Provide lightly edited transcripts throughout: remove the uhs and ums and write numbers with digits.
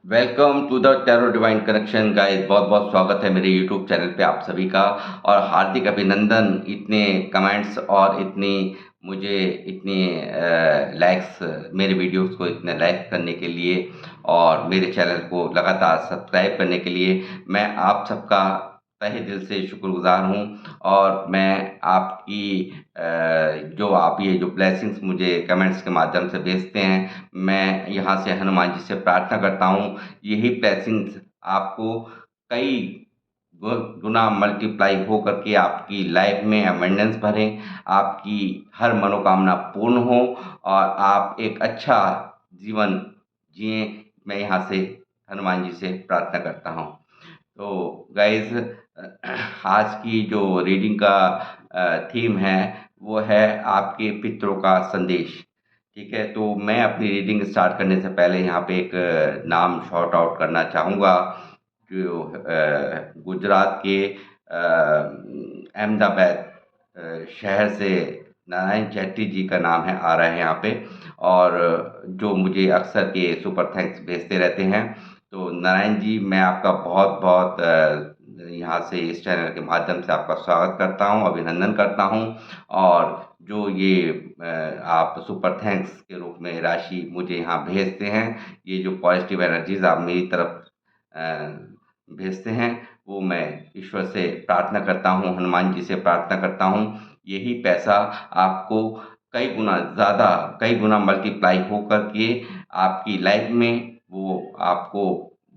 Welcome to the tarot divine connection guys. बहुत बहुत स्वागत है मेरे यूट्यूब चैनल पे आप सभी का। और हार्दिक अभिनंदन इतने कमेंट्स और इतनी मुझे इतनी लाइक्स, मेरे वीडियोस को इतने लाइक करने के लिए और मेरे चैनल को लगातार सब्सक्राइब करने के लिए मैं आप सबका तहे दिल से शुक्रगुजार हूँ। और मैं आपकी जो ब्लेसिंग्स मुझे कमेंट्स के माध्यम से भेजते हैं, मैं यहाँ से हनुमान जी से प्रार्थना करता हूँ यही ब्लेसिंग्स आपको कई गुना मल्टीप्लाई हो करके आपकी लाइफ में अबंडेंस भरें, आपकी हर मनोकामना पूर्ण हो और आप एक अच्छा जीवन जिए। मैं यहाँ से हनुमान जी से प्रार्थना करता हूँ। तो गाइज, आज की जो रीडिंग का थीम है वो है आपके पितरों का संदेश। ठीक है, तो मैं अपनी रीडिंग स्टार्ट करने से पहले यहाँ पे एक नाम शॉर्ट आउट करना चाहूँगा जो गुजरात के अहमदाबाद शहर से नारायण चैटी जी का नाम है आ रहा है यहाँ पे। और जो मुझे अक्सर के सुपर थैंक्स भेजते रहते हैं। तो नारायण जी, मैं आपका बहुत बहुत यहाँ से इस चैनल के माध्यम से आपका स्वागत करता हूँ, अभिनंदन करता हूँ। और जो ये आप सुपर थैंक्स के रूप में राशि मुझे यहाँ भेजते हैं, ये जो पॉजिटिव एनर्जीज आप मेरी तरफ भेजते हैं, वो मैं ईश्वर से प्रार्थना करता हूँ, हनुमान जी से प्रार्थना करता हूँ यही पैसा आपको कई गुना ज़्यादा, कई गुना मल्टीप्लाई हो करके आपकी लाइफ में वो आपको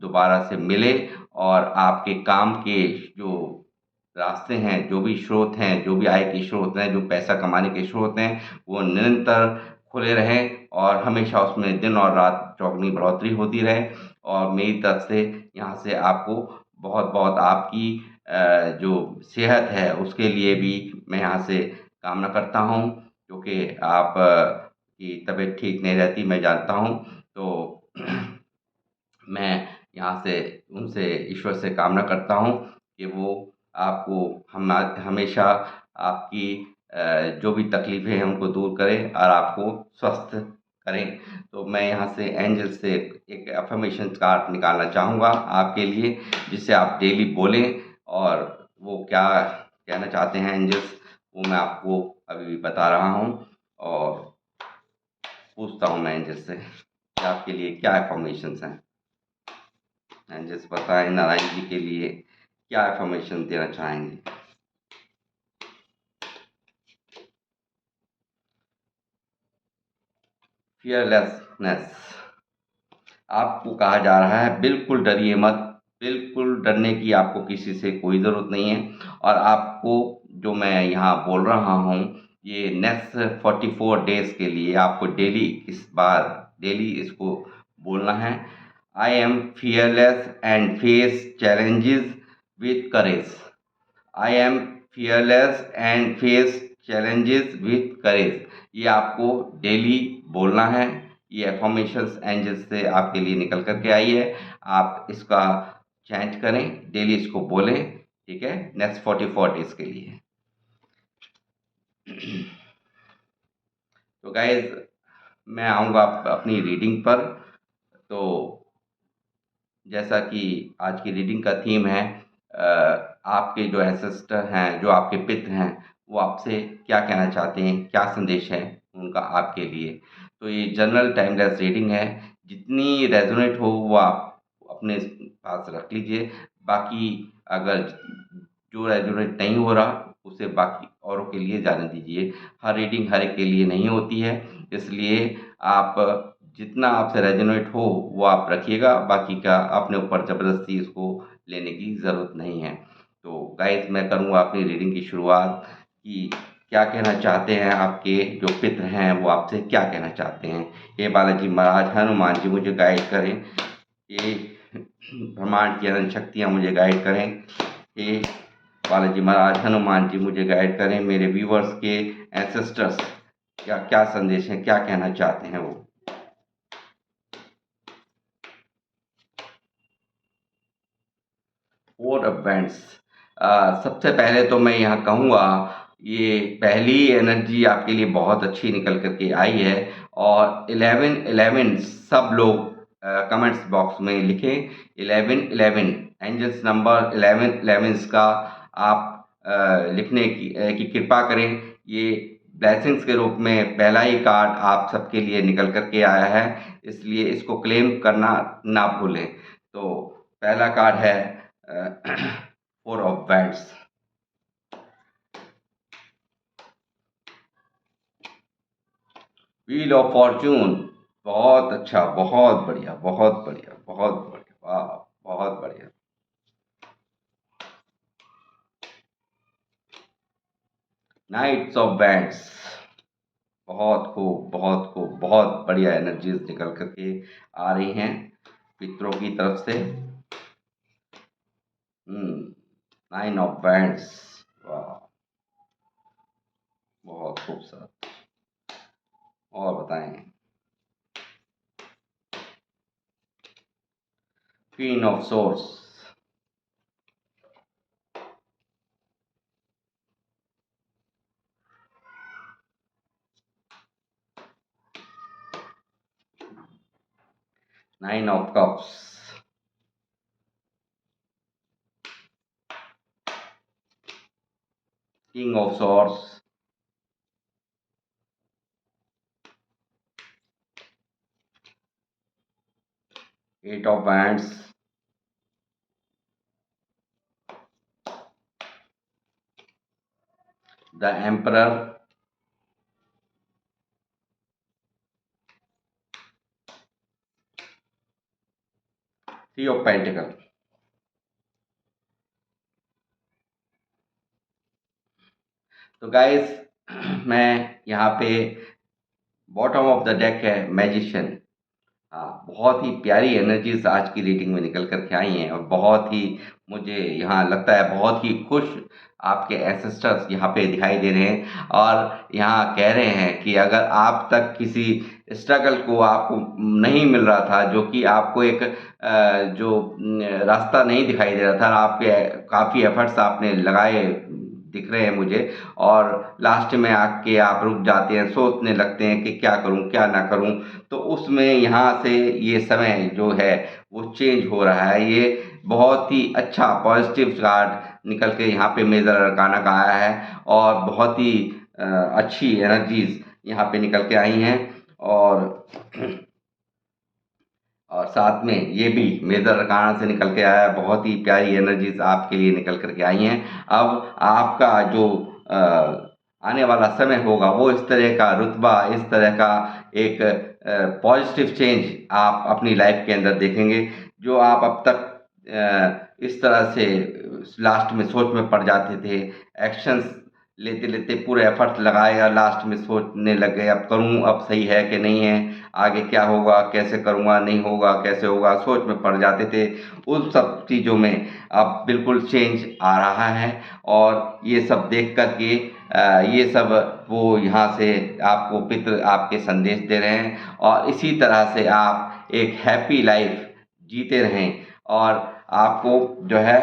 दोबारा से मिले। और आपके काम के जो रास्ते हैं, जो भी स्रोत हैं, जो भी आय के स्रोत हैं, जो पैसा कमाने के स्रोत हैं, वो निरंतर खुले रहें और हमेशा उसमें दिन और रात चौगुनी बढ़ोतरी होती रहे। और मेरी तरफ से यहाँ से आपको बहुत बहुत आपकी जो सेहत है उसके लिए भी मैं यहाँ से कामना करता हूँ, क्योंकि आप की तबीयत ठीक नहीं रहती, मैं जानता हूँ। तो मैं यहाँ से उनसे ईश्वर से कामना करता हूँ कि वो आपको हमेशा आपकी जो भी तकलीफ़ें हैं उनको दूर करें और आपको स्वस्थ करें। तो मैं यहाँ से एंजल से एक अफ़र्मेशन कार्ड निकालना चाहूँगा आपके लिए, जिसे आप डेली बोलें। और वो क्या कहना चाहते हैं एंजल्स, वो मैं आपको अभी भी बता रहा हूँ। और पूछता हूँ मैं एंजल से कि आपके लिए क्या अफ़र्मेशंस हैं। एंजल्स बताएं नारायण जी के लिए क्या अफ़र्मेशन देना चाहेंगे। फियरलेसनेस, आपको कहा जा रहा है बिल्कुल डरिए मत, बिल्कुल डरने की आपको किसी से कोई ज़रूरत नहीं है। और आपको जो मैं यहाँ बोल रहा हूँ, ये नेक्स्ट 44 डेज़ के लिए आपको डेली इस बार डेली इसको बोलना है। I am fearless and face challenges with courage. I am fearless and face challenges with करेज। ये आपको डेली बोलना है। ये एफर्मेशंस एंजल्स से आपके लिए निकल कर के आई है। आप इसका चैंट करें, डेली इसको बोलें। ठीक है, नेक्स्ट 44 डेज के लिए। तो गाइज, मैं आऊँगा अपनी रीडिंग पर। तो जैसा कि आज की रीडिंग का थीम है, आपके जो एंसेस्टर हैं, जो आपके पितृ हैं, वो आपसे क्या कहना चाहते हैं, क्या संदेश है उनका आपके लिए। तो ये जनरल टाइमलेस रीडिंग है, जितनी रेजोनेट हो वो आप अपने पास रख लीजिए। बाकी अगर जो रेजोनेट नहीं हो रहा उसे बाकी औरों के लिए जाने दीजिए। हर रीडिंग हर एक के लिए नहीं होती है, इसलिए आप जितना आपसे रेजोनेट हो वो आप रखिएगा, बाकी का अपने ऊपर ज़बरदस्ती इसको लेने की ज़रूरत नहीं है। तो गाइस, मैं करूँगा अपनी रीडिंग की शुरुआत कि क्या कहना चाहते हैं आपके जो पितृ हैं, वो आपसे क्या कहना चाहते हैं। हे बालाजी महाराज, हनुमान जी मुझे गाइड करें। ये ब्रह्मांड की अनंत शक्तियाँ मुझे गाइड करें। हे बालाजी महाराज, हनुमान जी मुझे गाइड करें। मेरे व्यूवर्स के एंसेस्टर्स क्या क्या संदेश हैं, क्या कहना चाहते हैं वो। फोर बैंड्स, सबसे पहले तो मैं यहाँ कहूँगा ये पहली एनर्जी आपके लिए बहुत अच्छी निकल कर के आई है। और 11 11 सब लोग कमेंट्स बॉक्स में लिखें। 1111 एंजल्स नंबर 11 का आप लिखने की कृपा करें। ये ब्लेसिंग्स के रूप में पहला ही कार्ड आप सबके लिए निकल कर के आया है, इसलिए इसको क्लेम करना ना भूलें। तो पहला कार्ड है four of wands. Wheel of Fortune, बहुत अच्छा, बहुत बढ़िया, बहुत बढ़िया, बहुत बढ़िया, वाह, बहुत बढ़िया। नाइट्स ऑफ बैंड्स, बहुत खूब, बहुत खूब, बहुत बढ़िया एनर्जीज निकल करके आ रही हैं पितरों की तरफ से। नाइन ऑफ बैंड्स, वाह, बहुत खूबसूरत। और बताएं। Queen of swords, nine of cups, king of swords, eight of wands, the emperor, three of pentacle. तो गाइस, मैं यहाँ पे बॉटम ऑफ द डेक है मैजिशियन। हाँ, बहुत ही प्यारी एनर्जीज आज की रीडिंग में निकल कर के आई हैं, और बहुत ही मुझे यहाँ लगता है बहुत ही खुश आपके एंसेस्टर्स यहाँ पे दिखाई दे रहे हैं, और यहाँ कह रहे हैं कि अगर आप तक किसी स्ट्रगल को आपको नहीं मिल रहा था, जो कि आपको एक रास्ता नहीं दिखाई दे रहा था, आपके काफ़ी एफर्ट्स आपने लगाए दिख रहे हैं मुझे, और लास्ट में आके आप रुक जाते हैं, सोचने लगते हैं कि क्या करूं क्या ना करूं, तो उसमें यहाँ से ये समय जो है वो चेंज हो रहा है। ये बहुत ही अच्छा पॉजिटिव कार्ड निकल के यहाँ पे मेजर अरकाना का आया है, और बहुत ही अच्छी एनर्जीज यहाँ पे निकल के आई हैं, और साथ में ये भी मेजर अरकाना से निकल के आया है। बहुत ही प्यारी एनर्जीज आपके लिए निकल करके आई हैं। अब आपका जो आने वाला समय होगा वो इस तरह का रुतबा, इस तरह का एक पॉजिटिव चेंज आप अपनी लाइफ के अंदर देखेंगे। जो आप अब तक इस तरह से लास्ट में सोच में पड़ जाते थे, एक्शंस लेते लेते पूरे एफर्ट लगाए और लास्ट में सोचने लग गए, अब करूं, अब सही है कि नहीं है, आगे क्या होगा, कैसे करूंगा, नहीं होगा, कैसे होगा, सोच में पड़ जाते थे। उन सब चीज़ों में अब बिल्कुल चेंज आ रहा है, और ये सब देख कर के ये सब वो यहाँ से आपको पितृ आपके संदेश दे रहे हैं, और इसी तरह से आप एक हैप्पी लाइफ जीते रहें। और आपको जो है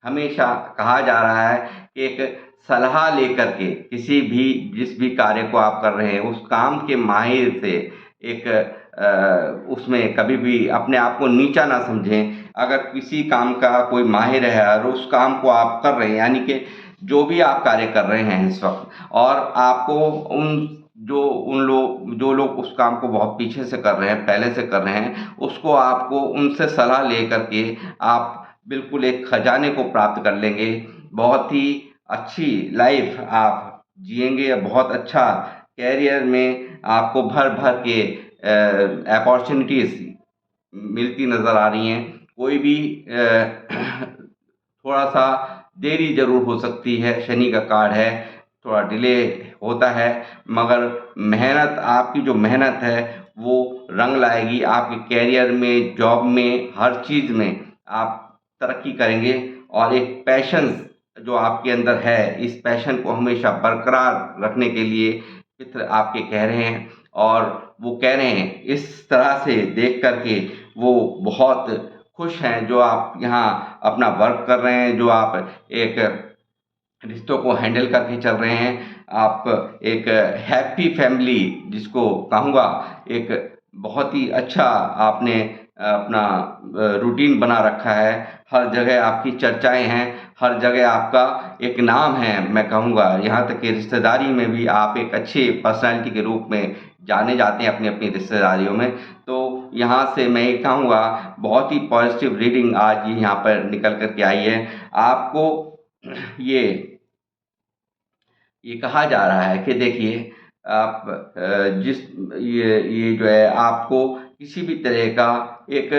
हमेशा कहा जा रहा है कि एक सलाह लेकर के किसी भी जिस भी कार्य को आप कर रहे हैं उस काम के माहिर से एक उसमें कभी भी अपने आप को नीचा ना समझें। अगर किसी काम का कोई माहिर है और उस काम को आप कर रहे हैं, यानी कि जो भी आप कार्य कर रहे हैं इस वक्त, और आपको जो लोग उस काम को बहुत पीछे से कर रहे हैं, पहले से कर रहे हैं, उसको आपको उनसे सलाह ले करके आप बिल्कुल एक खजाने को प्राप्त कर लेंगे। बहुत ही अच्छी लाइफ आप जिएंगे, बहुत अच्छा कैरियर में आपको भर भर के अपॉर्चुनिटीज़ मिलती नज़र आ रही हैं। कोई भी थोड़ा सा देरी ज़रूर हो सकती है, शनि का कार्ड है, थोड़ा डिले होता है, मगर मेहनत, आपकी जो मेहनत है वो रंग लाएगी। आपके कैरियर में, जॉब में, हर चीज़ में आप तरक्की करेंगे, और एक पैशंस जो आपके अंदर है, इस पैशन को हमेशा बरकरार रखने के लिए मित्र आपके कह रहे हैं, और वो कह रहे हैं इस तरह से देख कर के वो बहुत खुश हैं जो आप यहाँ अपना वर्क कर रहे हैं, जो आप एक रिश्तों को हैंडल करके चल रहे हैं। आप एक हैप्पी फैमिली जिसको कहूँगा, एक बहुत ही अच्छा आपने अपना रूटीन बना रखा है। हर जगह आपकी चर्चाएँ हैं, हर जगह आपका एक नाम है मैं कहूँगा। यहाँ तक कि रिश्तेदारी में भी आप एक अच्छे पर्सनैलिटी के रूप में जाने जाते हैं अपनी-अपनी रिश्तेदारियों में। तो यहाँ से मैं ये कहूँगा बहुत ही पॉज़िटिव रीडिंग आज ये यहाँ पर निकल कर के आई है। आपको ये ये कहा जा रहा है कि देखिए आप जिस ये जो है आपको किसी भी तरह का एक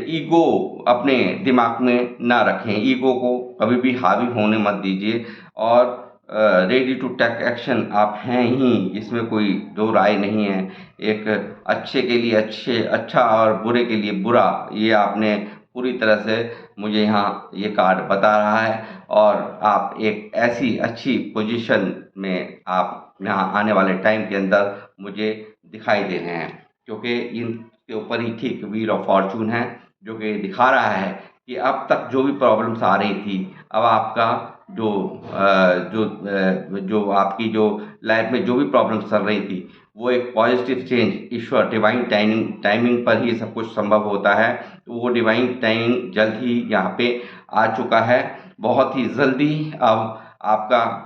ईगो अपने दिमाग में ना रखें, ईगो को कभी भी हावी होने मत दीजिए और रेडी टू टेक एक्शन आप हैं ही, इसमें कोई दो राय नहीं है। एक अच्छे के लिए अच्छा और बुरे के लिए बुरा, ये आपने पूरी तरह से मुझे यहाँ ये कार्ड बता रहा है और आप एक ऐसी अच्छी पोजीशन में आप यहाँ आने वाले टाइम के अंदर मुझे दिखाई दे रहे हैं, क्योंकि इनके ऊपर ही ठीक व्हील ऑफ फॉर्च्यून है, जो कि दिखा रहा है कि अब तक जो भी प्रॉब्लम्स आ रही थी, अब आपका जो आपकी जो लाइफ में जो भी प्रॉब्लम्स चल रही थी, वो एक पॉजिटिव चेंज, ईश्वर डिवाइन टाइमिंग पर ही सब कुछ संभव होता है। तो वो डिवाइन टाइमिंग जल्द ही यहाँ पे आ चुका है। बहुत ही जल्दी अब आपका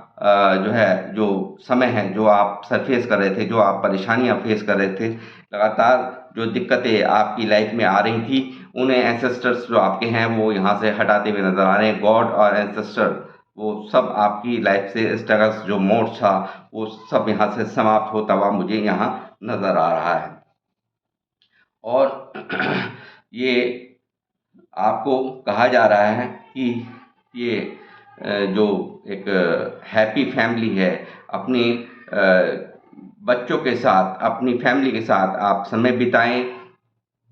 जो है, जो समय है, जो आप फेस कर रहे थे, जो आप परेशानियाँ फेस कर रहे थे, लगातार जो दिक्कतें आपकी लाइफ में आ रही थी, उन्हें एंसेस्टर्स जो आपके हैं, वो यहाँ से हटाते हुए नज़र आ रहे हैं। गॉड और एंसेस्टर वो सब आपकी लाइफ से स्ट्रगल्स जो मोड था, वो सब यहाँ से समाप्त होता हुआ मुझे यहाँ नज़र आ रहा है। और ये आपको कहा जा रहा है कि ये जो एक हैप्पी फैमिली है, अपनी बच्चों के साथ, अपनी फैमिली के साथ आप समय बिताएँ,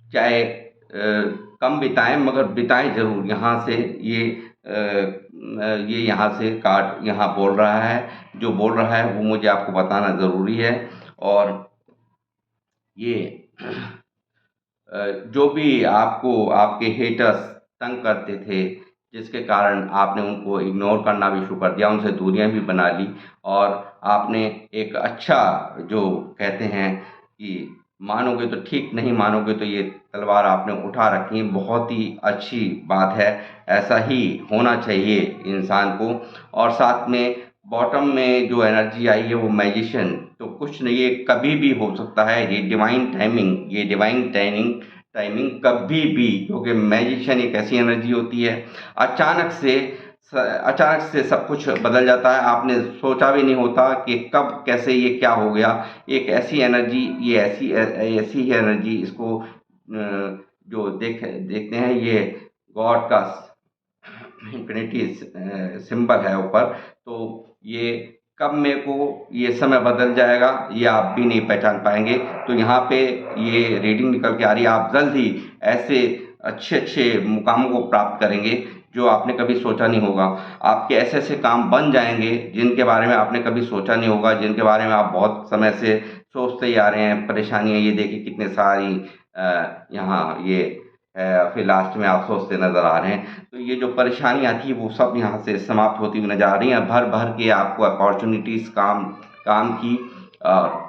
चाहे कम बिताएँ मगर बिताएँ ज़रूर। यहाँ से ये यहाँ से कार्ड यहाँ बोल रहा है, जो बोल रहा है वो मुझे आपको बताना ज़रूरी है। और ये जो भी आपको आपके हेटर्स तंग करते थे, जिसके कारण आपने उनको इग्नोर करना भी शुरू कर दिया, उनसे दूरियाँ भी बना ली और आपने एक अच्छा जो कहते हैं कि मानोगे तो ठीक, नहीं मानोगे तो ये तलवार आपने उठा रखी है, बहुत ही अच्छी बात है। ऐसा ही होना चाहिए इंसान को। और साथ में बॉटम में जो एनर्जी आई है वो मैजिशियन, तो कुछ नहीं, ये कभी भी हो सकता है, ये डिवाइन टाइमिंग कभी भी, क्योंकि मैजिशियन एक ऐसी एनर्जी होती है, अचानक से अचानक से सब कुछ बदल जाता है। आपने सोचा भी नहीं होता कि कब कैसे ये क्या हो गया। एक ऐसी एनर्जी, ये ऐसी ही एनर्जी, इसको जो देखते हैं, ये गॉड का इंफिनिटी सिंबल है ऊपर। तो ये कब मेरे को ये समय बदल जाएगा, ये आप भी नहीं पहचान पाएंगे। तो यहाँ पे ये रीडिंग निकल के आ रही है, आप जल्द ही ऐसे अच्छे अच्छे मुकामों को प्राप्त करेंगे जो आपने कभी सोचा नहीं होगा। आपके ऐसे ऐसे काम बन जाएंगे जिनके बारे में आपने कभी सोचा नहीं होगा, जिनके बारे में आप बहुत समय से सोचते ही आ रहे हैं। परेशानियाँ ये देखिए कितने सारी यहाँ ये फिर लास्ट में आप सोचते नज़र आ रहे हैं। तो ये जो परेशानियाँ थी वो सब यहाँ से समाप्त होती हुई नज़र आ रही हैं। भर भर के आपको अपॉर्चुनिटीज़ काम काम की और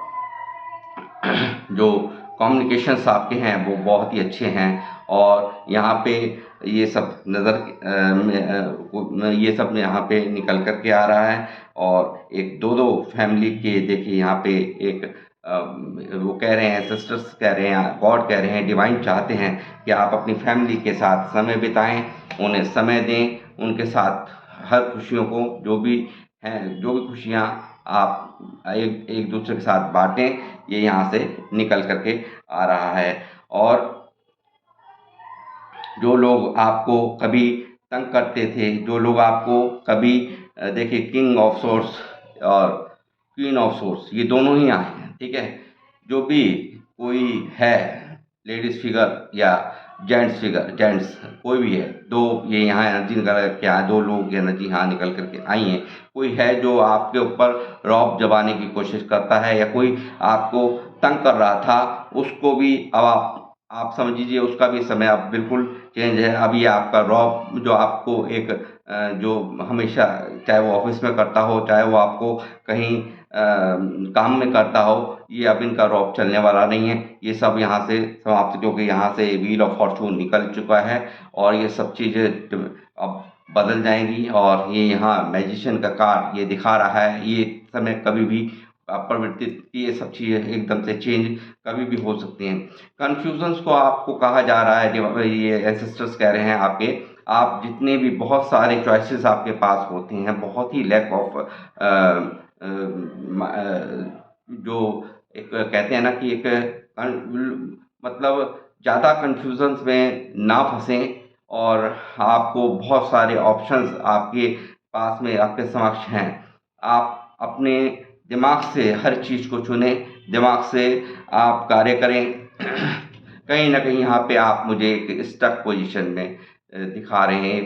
जो कम्युनिकेशंस आपके हैं वो बहुत ही अच्छे हैं। और यहाँ पे ये सब ये सब यहाँ पे निकल कर के आ रहा है। और एक दो फैमिली के देखिए यहाँ पे एक वो कह रहे हैं, सिस्टर्स कह रहे हैं, गॉड कह रहे हैं, डिवाइन चाहते हैं कि आप अपनी फैमिली के साथ समय बिताएं, उन्हें समय दें, उनके साथ हर खुशियों को, जो भी हैं, जो भी खुशियाँ आप एक एक दूसरे के साथ बांटें, ये यहाँ से निकल करके आ रहा है। और जो लोग आपको कभी तंग करते थे, जो लोग आपको कभी देखिए किंग ऑफ सोर्स और क्वीन ऑफ सोर्स, ये दोनों ही आए हैं, ठीक है। जो भी कोई है, लेडीज फिगर या जेंट्स कोई भी है, दो ये यहाँ एनर्जी निकल के आए, दो लोग की एनर्जी यहाँ निकल करके आई हैं। कोई है जो आपके ऊपर रौब जमाने की कोशिश करता है, या कोई आपको तंग कर रहा था, उसको भी अब आप समझ लीजिए उसका भी समय अब बिल्कुल चेंज है। अभी आपका रॉब जो आपको एक जो हमेशा, चाहे वो ऑफ़िस में करता हो, चाहे वो आपको कहीं काम में करता हो, ये अब इनका रॉब चलने वाला नहीं है। ये सब यहाँ से समाप्त, क्योंकि यहाँ से व्हील ऑफ फॉर्च्यून निकल चुका है और ये सब चीज़ें अब बदल जाएँगी। और ये यहाँ मैजिशियन का कार्ड ये दिखा रहा है, ये समय कभी भी परिवर्तित, ये सब चीज़ें एकदम से चेंज कभी भी हो सकती हैं। कन्फ्यूज़न्स को आपको कहा जा रहा है, जो ये एंसेस्टर्स कह रहे हैं आपके, आप जितने भी बहुत सारे चॉइसेस आपके पास होते हैं, बहुत ही लैक ऑफ जो एक कहते हैं ना कि एक मतलब ज़्यादा कन्फ्यूज़न्स में ना फँसें, और आपको बहुत सारे ऑप्शंस आपके पास में आपके समक्ष हैं। आप अपने दिमाग से हर चीज़ को चुनें, दिमाग से आप कार्य करें। कहीं न कहीं यहाँ पे आप मुझे एक स्टक पोज़ीशन में दिखा रहे हैं,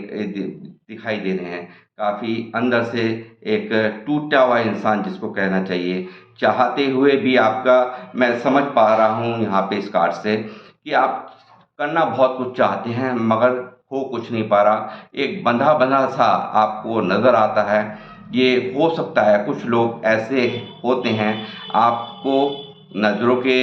दिखाई दे रहे हैं। काफ़ी अंदर से एक टूटा हुआ इंसान जिसको कहना चाहिए। चाहते हुए भी आपका, मैं समझ पा रहा हूँ यहाँ पे इस कार्ड से, कि आप करना बहुत कुछ चाहते हैं मगर हो कुछ नहीं पा रहा। एक बंधा-बंधा सा आपको नज़र आता है। ये हो सकता है कुछ लोग ऐसे होते हैं, आपको नज़रों के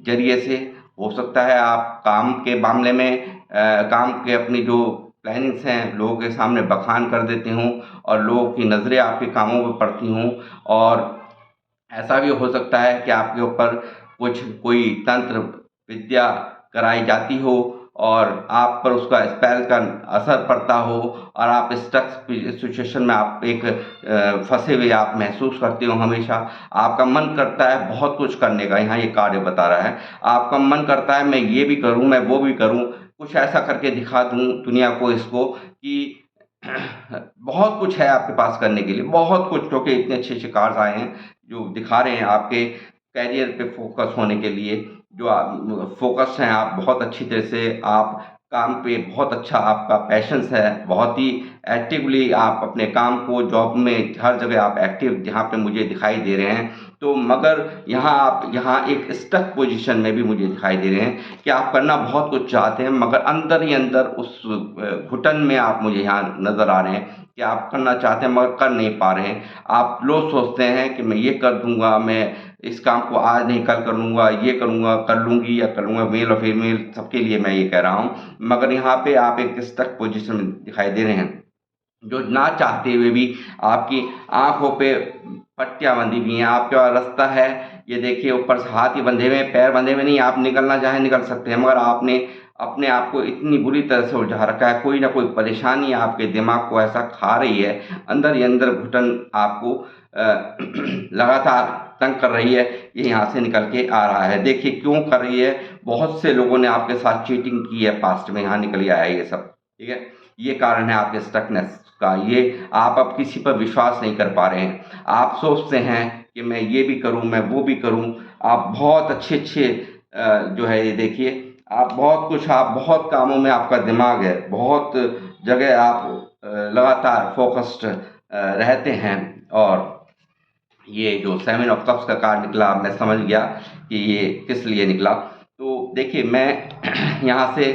ज़रिए से, हो सकता है आप काम के मामले में काम के अपनी जो प्लानिंग्स हैं लोगों के सामने बखान कर देते हों और लोगों की नज़रें आपके कामों पे पड़ती हों। और ऐसा भी हो सकता है कि आपके ऊपर कुछ कोई तंत्र विद्या कराई जाती हो और आप पर उसका स्पेल का असर पड़ता हो और आप स्टक सिचुएशन में आप एक फँसे हुए आप महसूस करते हो हमेशा। आपका मन करता है बहुत कुछ करने का, यहाँ ये कार्ड बता रहा है। आपका मन करता है मैं ये भी करूँ, मैं वो भी करूँ, कुछ ऐसा करके दिखा दूँ दुनिया को इसको कि बहुत कुछ है आपके पास करने के लिए, बहुत कुछ, क्योंकि इतने अच्छे-अच्छे कार्ड्स आए हैं जो दिखा रहे हैं आपके करियर पे फ़ोकस होने के लिए, जो आप फ़ोकस्ड हैं, आप बहुत अच्छी तरह से आप काम पे बहुत अच्छा आपका पैशन्स है, बहुत ही एक्टिवली आप अपने काम को, जॉब में हर जगह आप एक्टिव जहाँ पे मुझे दिखाई दे रहे हैं। तो मगर यहाँ आप यहाँ एक स्टक पोज़ीशन में भी मुझे दिखाई दे रहे हैं कि आप करना बहुत कुछ चाहते हैं मगर अंदर ही अंदर उस घुटन में आप मुझे यहाँ नज़र आ रहे हैं कि आप करना चाहते हैं मगर कर नहीं पा रहे हैं। आप रोज़ सोचते हैं कि मैं ये कर दूँगा, मैं इस काम को आज नहीं कल कर लूँगा, ये करूँगा, कर लूँगी या कर लूँगा, मेल और फीमेल सबके लिए मैं ये कह रहा हूँ। मगर यहाँ पे आप एक स्टक पोज़ीशन में दिखाई दे रहे हैं, जो ना चाहते हुए भी आपकी आँखों पे पट्टियाँ बंधी हुई हैं, आपके पास रास्ता है, ये देखिए ऊपर से हाथ ही बंधे हुए हैं, पैर बंधे हुए नहीं, आप निकलना चाहें निकल सकते हैं, मगर आपने अपने आप को इतनी बुरी तरह से उलझा रखा है, कोई ना कोई परेशानी आपके दिमाग को ऐसा खा रही है, अंदर ही अंदर घुटन आपको लगातार तंग कर रही है, ये यहाँ से निकल के आ रहा है। देखिए क्यों कर रही है, बहुत से लोगों ने आपके साथ चीटिंग की है पास्ट में, यहाँ निकल के आया है ये सब, ठीक है? ये कारण है आपके स्टकनेस का, ये आप अब किसी पर विश्वास नहीं कर पा रहे हैं। आप सोचते हैं कि मैं ये भी करूँ, मैं वो भी करूँ, आप बहुत अच्छे-अच्छे जो है ये देखिए, आप बहुत कुछ, आप बहुत कामों में आपका दिमाग है, बहुत जगह आप लगातार फ़ोकस्ड रहते हैं। और ये जो सेवन ऑफ कप्स का कार्ड निकला, मैं समझ गया कि ये किस लिए निकला। तो देखिए मैं यहाँ से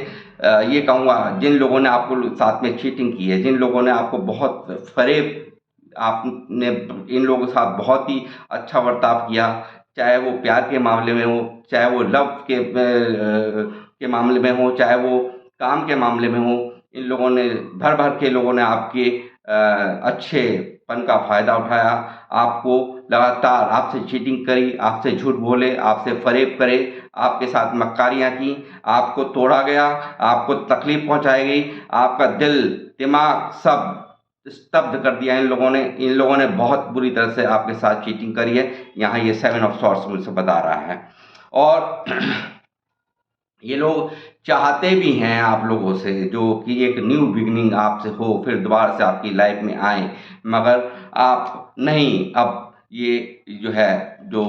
ये कहूँगा, जिन लोगों ने आपको साथ में चीटिंग की है, जिन लोगों ने आपको बहुत फ़रेब, आपने इन लोगों के साथ बहुत ही अच्छा बर्ताव किया, चाहे वो प्यार के मामले में हो, चाहे वो लव के मामले में हो, चाहे वो काम के मामले में हो, इन लोगों ने भर-भर के लोगों ने आपके अच्छेपन का फ़ायदा उठाया, आपको लगातार आपसे चीटिंग करी, आपसे झूठ बोले, आपसे फ़रेब करे, आपके साथ मक्कारियाँ की, आपको तोड़ा गया, आपको तकलीफ़ पहुँचाई गई, आपका दिल, दिमाग सब स्तब्ध कर दिया इन लोगों ने। इन लोगों ने बहुत बुरी तरह से आपके साथ चीटिंग करी है, यहाँ ये सेवन ऑफ सॉर्ड्स मुझसे बता रहा है। और ये लोग चाहते भी हैं आप लोगों से जो कि एक न्यू बिगिनिंग आपसे हो, फिर दोबारा से आपकी लाइफ में आएँ, मगर आप नहीं, अब ये जो है जो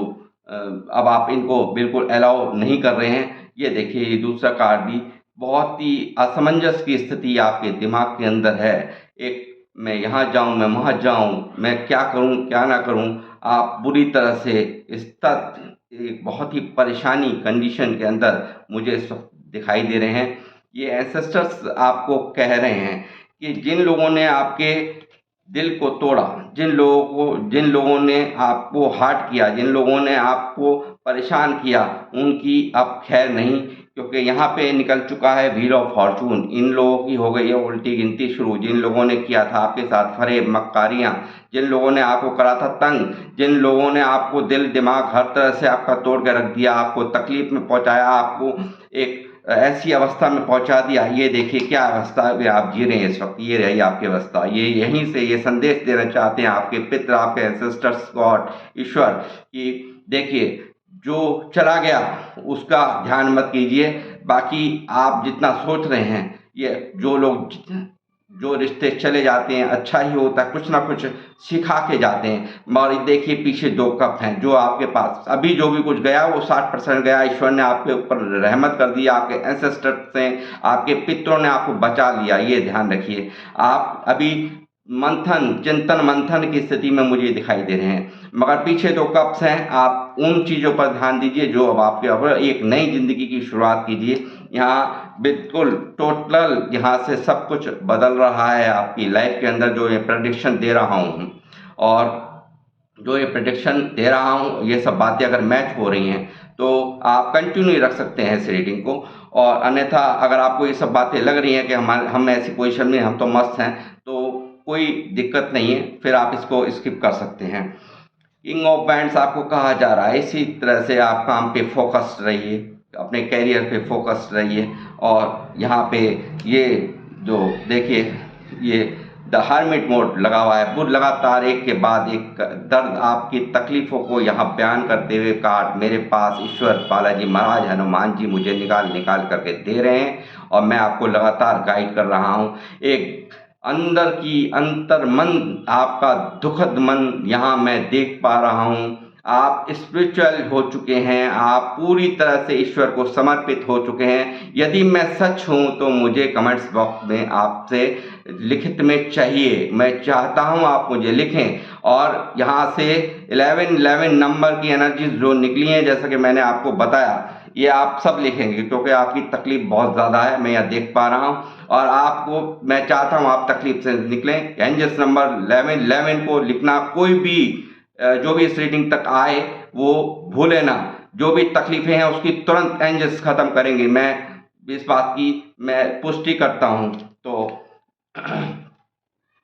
अब आप इनको बिल्कुल अलाउ नहीं कर रहे हैं। ये देखिए ये दूसरा कार्ड भी बहुत ही असमंजस की स्थिति आपके दिमाग के अंदर है। एक, मैं यहाँ जाऊँ, मैं वहाँ जाऊँ, मैं क्या करूँ, क्या ना करूँ? आप बुरी तरह से इस एक बहुत ही परेशानी कंडीशन के अंदर मुझे इस वक़्त दिखाई दे रहे हैं। ये एंसेस्टर्स आपको कह रहे हैं कि जिन लोगों ने आपके दिल को तोड़ा, जिन लोगों ने आपको हर्ट किया, जिन लोगों ने आपको परेशान किया, उनकी अब खैर नहीं, क्योंकि यहाँ पे निकल चुका है व्हील ऑफ फॉर्चून। इन लोगों की हो गई है उल्टी गिनती शुरू। जिन लोगों ने किया था आपके साथ फरेब मक्कारियाँ, जिन लोगों ने आपको करा था तंग, जिन लोगों ने आपको दिल दिमाग हर तरह से आपका तोड़ के रख दिया, आपको तकलीफ में पहुँचाया, आपको एक ऐसी अवस्था में पहुंचा दिया। ये देखिए क्या अवस्था में आप जी रहे हैं इस वक्त, ये रही आपकी अवस्था। ये यहीं से ये संदेश देना चाहते हैं आपके पितृ, आपके एंसेस्टर्स, गॉड, ईश्वर, कि देखिए जो चला गया उसका ध्यान मत कीजिए। बाकी आप जितना सोच रहे हैं, ये जो रिश्ते चले जाते हैं अच्छा ही होता है, कुछ ना कुछ सिखा के जाते हैं। मगर देखिए पीछे 2 कप हैं जो आपके पास अभी जो भी कुछ गया वो 60% गया। ईश्वर ने आपके ऊपर रहमत कर दिया, आपके एंसेस्टर्स से, आपके पितरों ने आपको बचा लिया। ये ध्यान रखिए। आप अभी चिंतन मंथन की स्थिति में मुझे दिखाई दे रहे हैं, मगर पीछे 2 कप्स हैं। आप उन चीज़ों पर ध्यान दीजिए जो अब आपके ऊपर, एक नई जिंदगी की शुरुआत कीजिए। यहाँ बिल्कुल टोटल यहाँ से सब कुछ बदल रहा है आपकी लाइफ के अंदर। जो ये प्रेडिक्शन दे रहा हूँ और जो ये प्रेडिक्शन दे रहा हूँ, ये सब बातें अगर मैच हो रही हैं तो आप कंटिन्यू रख सकते हैं इस रीडिंग को। और अन्यथा अगर आपको ये सब बातें लग रही हैं कि हम ऐसी पोजीशन में, हम तो मस्त हैं, तो कोई दिक्कत नहीं है, फिर आप इसको स्किप कर सकते हैं। किंग ऑफ बैंड्स आपको कहा जा रहा है इसी तरह से आप काम पे फोकस्ड रहिए, अपने कैरियर पे फोकस्ड रहिए। और यहाँ पे ये जो देखिए ये द हर्मिट मोड लगा हुआ है, वो लगातार एक के बाद एक दर्द आपकी तकलीफ़ों को यहाँ बयान करते हुए कार्ड मेरे पास ईश्वर, बालाजी महाराज, हनुमान जी मुझे निकाल निकाल करके दे रहे हैं और मैं आपको लगातार गाइड कर रहा हूँ। एक अंदर की अंतर मन, आपका दुखद मन यहाँ मैं देख पा रहा हूँ। आप स्पिरिचुअल हो चुके हैं, आप पूरी तरह से ईश्वर को समर्पित हो चुके हैं। यदि मैं सच हूँ तो मुझे कमेंट्स बॉक्स में आपसे लिखित में चाहिए, मैं चाहता हूँ आप मुझे लिखें। और यहाँ से 1111 नंबर की एनर्जी जो निकली है, जैसा कि मैंने आपको बताया, ये आप सब लिखेंगे क्योंकि आपकी तकलीफ बहुत ज़्यादा है, मैं यह देख पा रहा हूँ। और आपको मैं चाहता हूँ आप तकलीफ से निकलें। एंजल्स नंबर 1111 को लिखना, कोई भी जो भी इस रीडिंग तक आए वो भूले ना। जो भी तकलीफें हैं उसकी तुरंत एंजल्स ख़त्म करेंगे, मैं इस बात की मैं पुष्टि करता हूँ। तो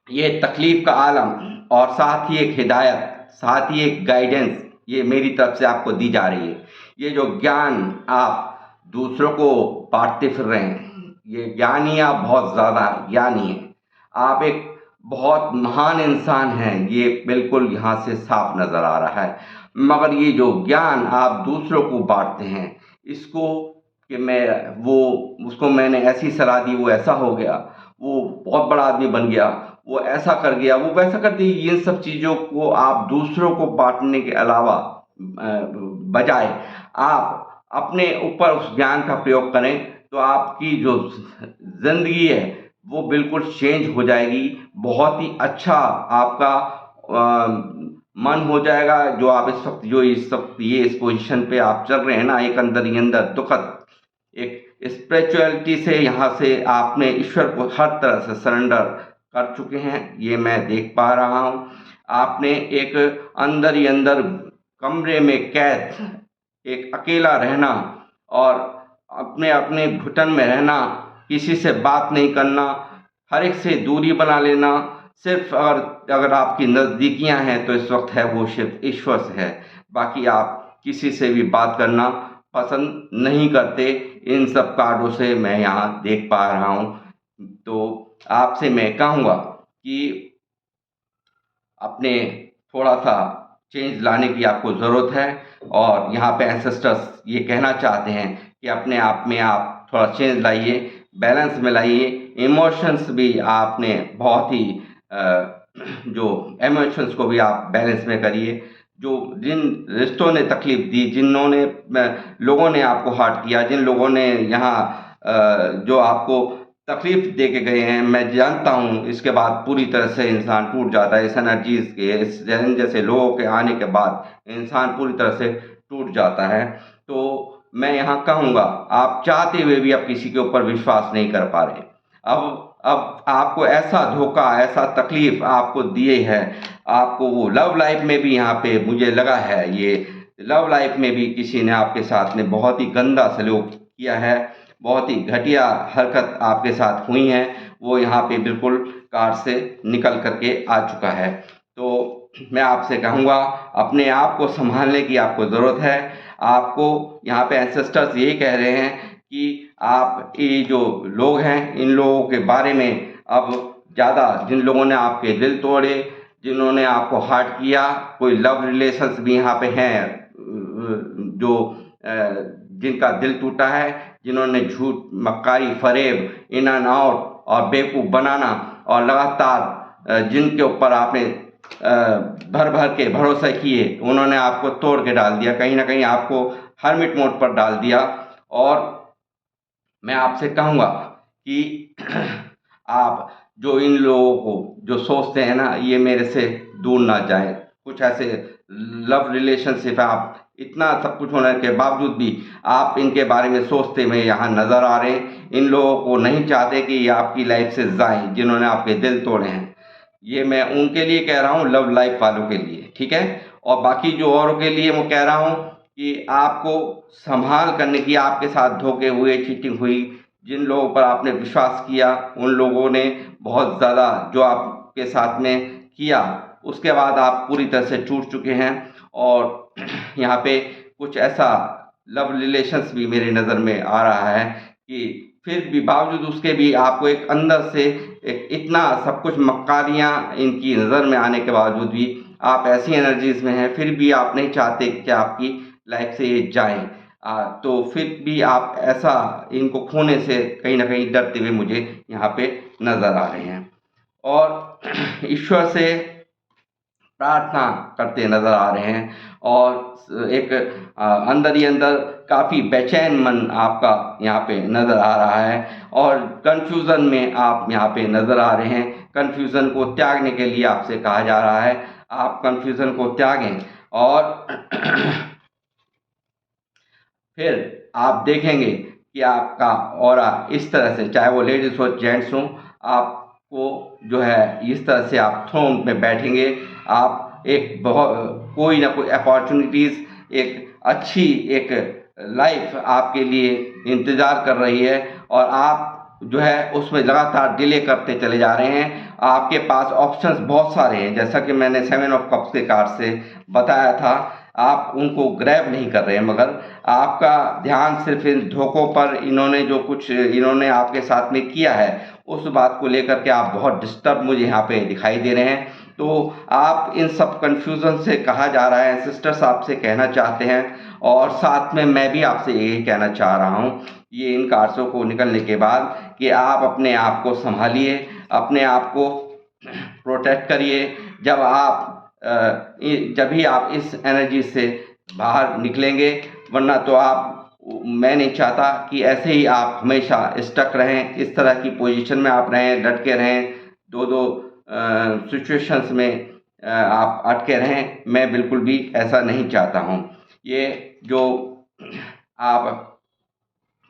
ये तकलीफ का आलम और साथ ही एक हिदायत, साथ ही एक गाइडेंस, ये मेरी तरफ से आपको दी जा रही है। ये जो ज्ञान आप दूसरों को बांटते फिर रहे हैं, ये ज्ञानी, आप बहुत ज़्यादा ज्ञानी हैं, आप एक बहुत महान इंसान हैं, ये बिल्कुल यहाँ से साफ नज़र आ रहा है। मगर ये जो ज्ञान आप दूसरों को बांटते हैं, इसको कि उसको मैंने ऐसी सलाह दी, वो ऐसा हो गया, वो बहुत बड़ा आदमी बन गया, वो ऐसा कर गया, वो वैसा कर दिया, ये सब चीज़ों को आप दूसरों को बांटने के अलावा बजाय आप अपने ऊपर उस ज्ञान का प्रयोग करें, तो आपकी जो ज़िंदगी है वो बिल्कुल चेंज हो जाएगी। बहुत ही अच्छा आपका मन हो जाएगा। जो आप इस वक्त ये इस पोजीशन पे आप चल रहे हैं ना, एक अंदर ही अंदर दुखद एक स्पिरिचुअलिटी से, यहाँ से आपने ईश्वर को हर तरह से सरेंडर कर चुके हैं, ये मैं देख पा रहा हूँ। आपने एक अंदर ही अंदर कमरे में कैद, एक अकेला रहना और अपने अपने घुटन में रहना, किसी से बात नहीं करना, हर एक से दूरी बना लेना। सिर्फ अगर आपकी नज़दीकियाँ हैं तो इस वक्त है वो सिर्फ ईश्वर से है, बाकी आप किसी से भी बात करना पसंद नहीं करते। इन सब कार्डों से मैं यहाँ देख पा रहा हूँ। तो आपसे मैं कहूँगा कि अपने थोड़ा सा चेंज लाने की आपको ज़रूरत है। और यहाँ पे एंसेस्टर्स ये कहना चाहते हैं कि अपने आप में आप थोड़ा चेंज लाइए, बैलेंस में लाइए। इमोशंस भी आपने बहुत ही जो इमोशंस को भी आप बैलेंस में करिए। जो जिन रिश्तों ने तकलीफ दी, लोगों ने आपको हर्ट किया, जिन लोगों ने यहाँ जो आपको तकलीफ दे के गए हैं, मैं जानता हूँ इसके बाद पूरी तरह से इंसान टूट जाता है। इस एनर्जीज के, इस जैन जैसे लोगों के आने के बाद इंसान पूरी तरह से टूट जाता है। तो मैं यहाँ कहूँगा, आप चाहते हुए भी आप किसी के ऊपर विश्वास नहीं कर पा रहे। अब आपको ऐसा धोखा, ऐसा तकलीफ आपको दिए है, आपको वो लव लाइफ में भी यहाँ पे मुझे लगा है, ये लव लाइफ में भी किसी ने आपके साथ में बहुत ही गंदा सलूक किया है, बहुत ही घटिया हरकत आपके साथ हुई हैं, वो यहाँ पे बिल्कुल कार से निकल करके आ चुका है। तो मैं आपसे कहूँगा, अपने आप को सँभालने की आपको ज़रूरत है। आपको यहाँ पे एंसेस्टर्स यही कह रहे हैं कि आप ये जो लोग हैं, इन लोगों के बारे में अब ज़्यादा, जिन लोगों ने आपके दिल तोड़े, जिन्होंने आपको हर्ट किया, कोई लव रिलेशंस भी यहाँ पे हैं जो जिनका दिल टूटा है, जिन्होंने झूठ, मक्कारी, फ़रेब, इन एंड आउट और बेवकूफ़ बनाना और लगातार जिनके ऊपर आपने भर भर के भरोसा किए, उन्होंने आपको तोड़ के डाल दिया, कहीं ना कहीं आपको हर्मिट मोड पर डाल दिया। और मैं आपसे कहूँगा कि आप जो इन लोगों को जो सोचते हैं ना, ये मेरे से दूर ना जाए। कुछ ऐसे लव रिलेशनशिप आप इतना सब कुछ होने के बावजूद भी आप इनके बारे में सोचते हुए यहाँ नज़र आ रहे हैं। इन लोगों को नहीं चाहते कि ये आपकी लाइफ से जाएं, जिन्होंने आपके दिल तोड़े हैं। ये मैं उनके लिए कह रहा हूँ, लव लाइफ वालों के लिए, ठीक है। और बाकी जो औरों के लिए मैं कह रहा हूँ कि आपको संभाल करने की, आपके साथ धोखे हुए, चीटिंग हुई, जिन लोगों पर आपने विश्वास किया, उन लोगों ने बहुत ज़्यादा जो आपके साथ में किया, उसके बाद आप पूरी तरह से टूट चुके हैं। और यहाँ पे कुछ ऐसा लव रिलेशंस भी मेरी नज़र में आ रहा है कि फिर भी बावजूद उसके भी आपको एक अंदर से एक इतना सब कुछ मक्कारियाँ इनकी नज़र में आने के बावजूद भी आप ऐसी एनर्जीज में हैं, फिर भी आप नहीं चाहते कि आपकी लाइफ से ये जाएं। तो फिर भी आप ऐसा इनको खोने से कहीं ना कहीं डरते हुए मुझे यहाँ पे नज़र आ रहे हैं। और ईश्वर से प्रार्थना करते नज़र आ रहे हैं। और एक अंदर ही अंदर काफ़ी बेचैन मन आपका यहाँ पे नज़र आ रहा है, और कन्फ्यूज़न में आप यहाँ पे नज़र आ रहे हैं। कन्फ्यूज़न को त्यागने के लिए आपसे कहा जा रहा है, आप कन्फ्यूज़न को त्यागें। और फिर आप देखेंगे कि आपका ऑरा इस तरह से, चाहे वो लेडीज़ हो जेंट्स हों, आपको जो है इस तरह से आप थ्रोन पे बैठेंगे। आप एक बहुत कोई ना कोई अपॉर्चुनिटीज़, एक अच्छी एक लाइफ आपके लिए इंतज़ार कर रही है, और आप जो है उसमें लगातार डिले करते चले जा रहे हैं। आपके पास ऑप्शंस बहुत सारे हैं, जैसा कि मैंने 7 ऑफ कप्स के कार्ड से बताया था। आप उनको ग्रैब नहीं कर रहे हैं, मगर आपका ध्यान सिर्फ इन धोखों पर, इन्होंने जो कुछ इन्होंने आपके साथ में किया है, उस बात को लेकर के आप बहुत डिस्टर्ब मुझे यहाँ पे दिखाई दे रहे हैं। तो आप इन सब कन्फ्यूज़न से कहा जा रहा है, सिस्टर्स आपसे कहना चाहते हैं, और साथ में मैं भी आपसे यही कहना चाह रहा हूँ, ये इन कार्ड्सों को निकलने के बाद, कि आप अपने आप को संभालिए, अपने आप को प्रोटेक्ट करिए। जब भी आप इस एनर्जी से बाहर निकलेंगे, वरना तो आप, मैं नहीं चाहता कि ऐसे ही आप हमेशा स्टक रहें, इस तरह की पोजीशन में आप रहें, लटके रहें, दो सिचुएशंस में आप अटके रहें। मैं बिल्कुल भी ऐसा नहीं चाहता हूँ। ये जो आप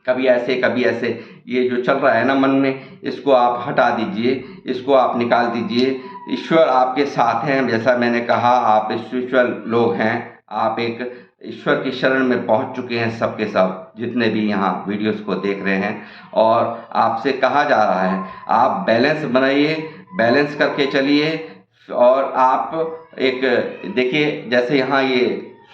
कभी ऐसे ये जो चल रहा है ना मन में, इसको आप हटा दीजिए, इसको आप निकाल दीजिए। ईश्वर आपके साथ हैं, जैसा मैंने कहा, आप स्पिरिचुअल लोग हैं, आप एक ईश्वर की शरण में पहुंच चुके हैं, सबके सब जितने भी यहाँ वीडियोस को देख रहे हैं। और आपसे कहा जा रहा है, आप बैलेंस बनाइए, बैलेंस करके चलिए। और आप एक देखिए, जैसे यहाँ ये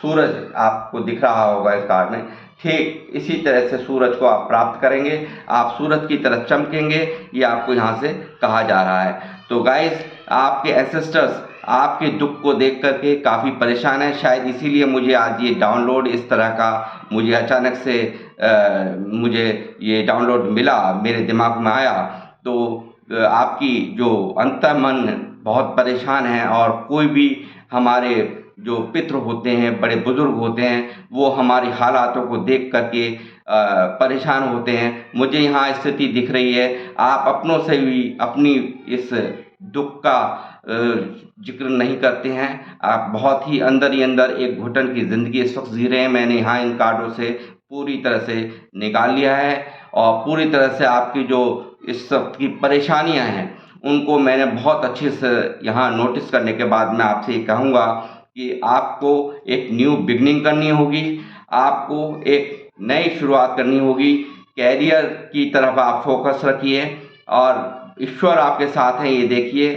सूरज आपको दिख रहा होगा इस कार्ड में, ठीक इसी तरह से सूरज को आप प्राप्त करेंगे, आप सूरज की तरह चमकेंगे, ये आपको यहाँ से कहा जा रहा है। तो गाइस, आपके एंसेस्टर्स आपके दुख को देख करके काफ़ी परेशान है, शायद इसीलिए मुझे आज ये डाउनलोड इस तरह का, मुझे अचानक से मुझे ये डाउनलोड मिला, मेरे दिमाग में आया। तो आपकी जो अंतर्मन बहुत परेशान है, और कोई भी हमारे जो पितृ होते हैं, बड़े बुजुर्ग होते हैं, वो हमारी हालातों को देख करके परेशान होते हैं। मुझे यहाँ स्थिति दिख रही है, आप अपनों से भी अपनी इस दुख का जिक्र नहीं करते हैं। आप बहुत ही अंदर एक घुटन की ज़िंदगी इस वक्त जी रहे हैं। मैंने यहाँ इन कार्डों से पूरी तरह से निकाल लिया है और पूरी तरह से आपकी जो इस सब की परेशानियां हैं उनको मैंने बहुत अच्छे से यहाँ नोटिस करने के बाद मैं आपसे ये कहूँगा कि आपको एक न्यू बिगनिंग करनी होगी, आपको एक नई शुरुआत करनी होगी। कैरियर की तरफ आप फोकस रखिए और ईश्वर आपके साथ हैं, ये देखिए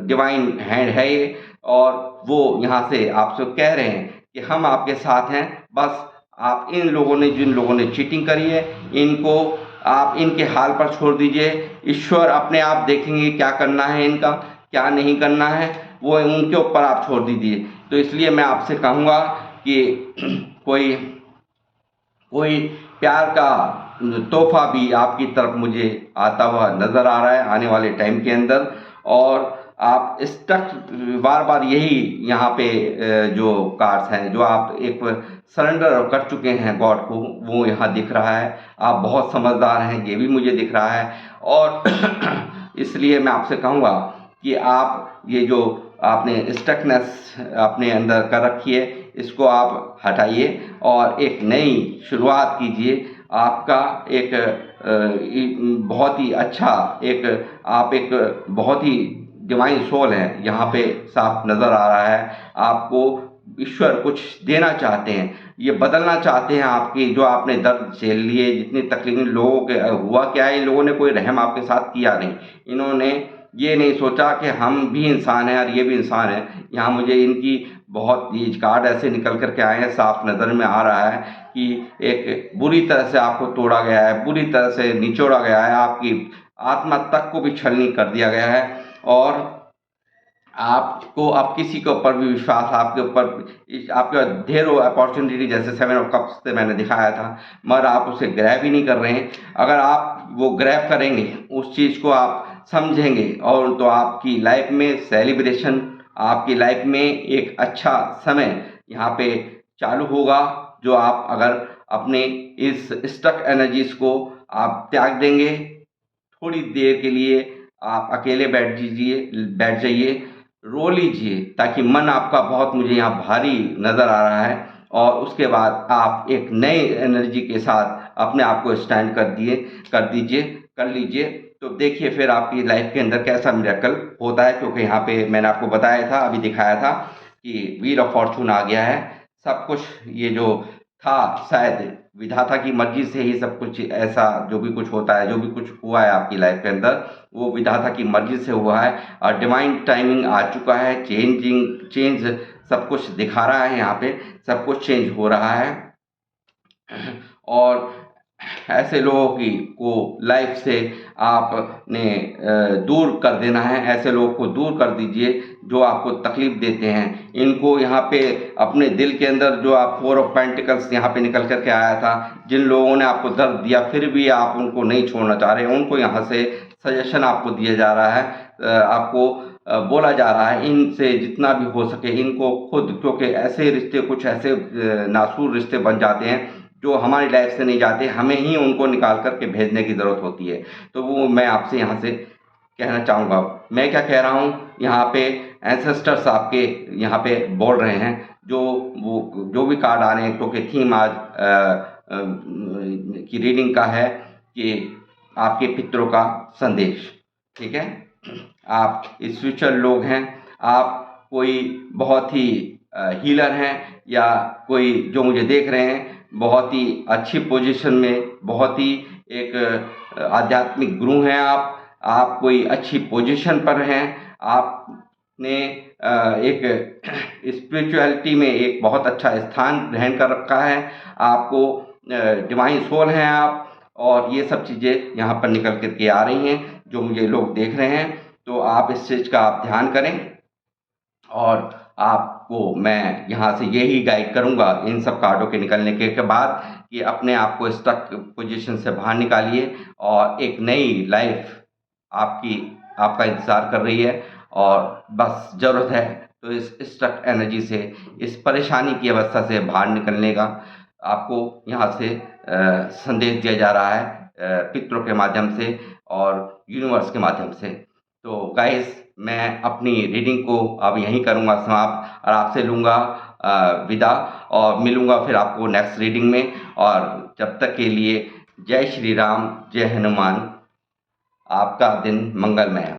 डिवाइन हैंड है ये, और वो यहाँ से आपसे कह रहे हैं कि हम आपके साथ हैं। बस आप इन लोगों ने, जिन लोगों ने चीटिंग करी है, इनको आप इनके हाल पर छोड़ दीजिए। ईश्वर अपने आप देखेंगे क्या करना है इनका, क्या नहीं करना है, वो उनके ऊपर आप छोड़ दीजिए। तो इसलिए मैं आपसे कहूँगा कि कोई कोई प्यार का तोहफा भी आपकी तरफ मुझे आता हुआ नज़र आ रहा है आने वाले टाइम के अंदर। और आप स्टक बार बार यही यहाँ पे जो कार्ड्स हैं, जो आप एक सरेंडर कर चुके हैं गॉड को, वो यहाँ दिख रहा है। आप बहुत समझदार हैं, ये भी मुझे दिख रहा है। और इसलिए मैं आपसे कहूँगा कि आप ये जो आपने स्टकनेस अपने अंदर कर रखी है, इसको आप हटाइए और एक नई शुरुआत कीजिए। आपका एक बहुत ही अच्छा एक, आप एक बहुत ही डिवाइन सोल हैं, यहाँ पे साफ नज़र आ रहा है। आपको ईश्वर कुछ देना चाहते हैं, ये बदलना चाहते हैं आपकी जो आपने दर्द झेल लिए, जितनी तकलीफ लोगों के हुआ क्या है, इन लोगों ने कोई रहम आपके साथ किया नहीं। इन्होंने ये नहीं सोचा कि हम भी इंसान हैं और ये भी इंसान है। यहाँ मुझे इनकी बहुत ये कार्ड ऐसे निकल कर के आए हैं, साफ नज़र में आ रहा है कि एक बुरी तरह से आपको तोड़ा गया है, बुरी तरह से निचोड़ा गया है, आपकी आत्मा तक को भी छलनी कर दिया गया है। और आपको अब किसी के ऊपर भी विश्वास, आपके ऊपर आपके ढेरों अपॉर्चुनिटी, जैसे 7 ऑफ कप्स से मैंने दिखाया था, मगर आप उसे ग्रैब ही नहीं कर रहे हैं। अगर आप वो ग्रैब करेंगे, उस चीज़ को आप समझेंगे, और तो आपकी लाइफ में सेलिब्रेशन, आपकी लाइफ में एक अच्छा समय यहाँ पे चालू होगा। जो आप अगर अपने इस स्टक एनर्जीज को आप त्याग देंगे, थोड़ी देर के लिए आप अकेले बैठ जाइए, रो लीजिए, ताकि मन आपका बहुत मुझे यहाँ भारी नज़र आ रहा है। और उसके बाद आप एक नए एनर्जी के साथ अपने आप को स्टैंड कर लीजिए। तो देखिए फिर आपकी लाइफ के अंदर कैसा मिरेकल होता है। क्योंकि यहाँ पे मैंने आपको बताया था, अभी दिखाया था कि व्हील ऑफ फॉर्चून आ गया है। सब कुछ ये जो था, शायद विधाता की मर्जी से ही सब कुछ ऐसा जो भी कुछ होता है, जो भी कुछ हुआ है आपकी लाइफ के अंदर, वो विधाता की मर्जी से हुआ है। और डिवाइन टाइमिंग आ चुका है, चेंज सब कुछ दिखा रहा है, यहाँ पे सब कुछ चेंज हो रहा है। और ऐसे लोगों की को लाइफ से आपने दूर कर देना है। ऐसे लोगों को दूर कर दीजिए जो आपको तकलीफ देते हैं। इनको यहाँ पे अपने दिल के अंदर, जो आप 4 ऑफ पेंटिकल्स यहाँ पे निकल करके आया था, जिन लोगों ने आपको दर्द दिया फिर भी आप उनको नहीं छोड़ना चाह रहे, उनको यहाँ से सजेशन आपको दिया जा रहा है, आपको बोला जा रहा है इनसे जितना भी हो सके इनको खुद, क्योंकि ऐसे रिश्ते, कुछ ऐसे नासूर रिश्ते बन जाते हैं जो हमारी लाइफ से नहीं जाते, हमें ही उनको निकाल करके भेजने की ज़रूरत होती है। तो वो मैं आपसे यहाँ से कहना चाहूँगा। मैं क्या कह रहा हूँ, यहाँ पे एंसेस्टर्स आपके यहाँ पे बोल रहे हैं, जो भी कार्ड आ रहे हैं, क्योंकि थीम आज की रीडिंग का है कि आपके पितरों का संदेश। ठीक है, आप स्पिरिचुअल लोग हैं, आप कोई बहुत ही हीलर हैं, या कोई जो मुझे देख रहे हैं बहुत ही अच्छी पोजीशन में, बहुत ही एक आध्यात्मिक गुरु हैं आप कोई अच्छी पोजीशन पर हैं, आपने एक स्पिरिचुअलिटी में एक बहुत अच्छा स्थान ग्रहण कर रखा है, आपको डिवाइन सोल हैं आप। और ये सब चीज़ें यहाँ पर निकल कर के आ रही हैं, जो मुझे लोग देख रहे हैं। तो आप इस चीज़ का आप ध्यान करें, और आपको मैं यहाँ से यही गाइड करूँगा इन सब कार्डों के निकलने के बाद, कि अपने आप को स्टक पोजीशन से बाहर निकालिए, और एक नई लाइफ आपका इंतज़ार कर रही है। और बस ज़रूरत है तो इस स्टक एनर्जी से, इस परेशानी की अवस्था से बाहर निकलने का आपको यहाँ से संदेश दिया जा रहा है, पितरों के माध्यम से और यूनिवर्स के माध्यम से। तो गाइस, मैं अपनी रीडिंग को अब यहीं करूँगा समाप्त, और आपसे लूँगा विदा, और मिलूँगा फिर आपको नेक्स्ट रीडिंग में। और जब तक के लिए जय श्री राम, जय हनुमान। आपका दिन मंगलमय हो।